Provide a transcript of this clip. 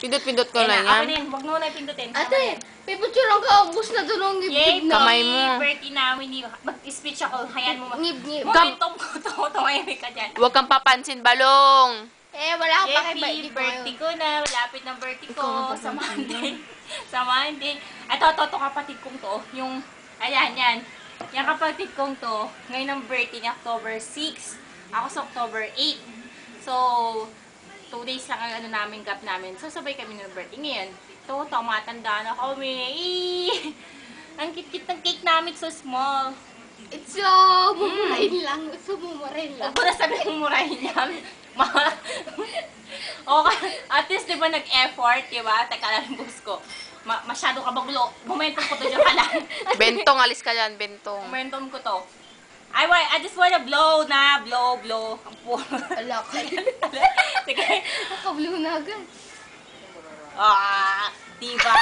Pindot-pindot ko Ayan lang na, ako yan. din. Huwag mo na pindutin. Ate, may picturean ka. Ubus na doon ang Yay, ngib-ngib na. Kamay mo. birthday namin. Mag-speech ako. Hayaan mo. Ngib-ngib. Momentum ko to. Tumahimik ka dyan. Huwag kang papansin, balong. Wala akong Happy pakibay. birthday ko na. Malapit ng birthday Ikaw nga ko. pa Sa naman. Monday. Sa Monday. Ito, kapatid kong to. Yung, ayan, yan. Yung kapatid kong to, ngayon ang birthday niya, October 6. Ako sa October 8. So, 2 days lang ang namin, gap namin. So, sabay kami ng birthday ngayon. Ito, tumatanda na kami. Ang cute-cute ng cake namin, so small. It's so, mumurahin lang. So, mumurahin lang. Huwag ko na sabihin murahin yan. Okay, at least di ba nag-effort, di ba? Teka lang, boss ko. Masyado ka baglo. Momentum ko to dyan ka lang. Bentong, alis ka dyan, bentong. Momentum ko to. I just wanna blow na. Blow. Ang puro. Ala ka. Sige. Nakablo na agad. Di ba?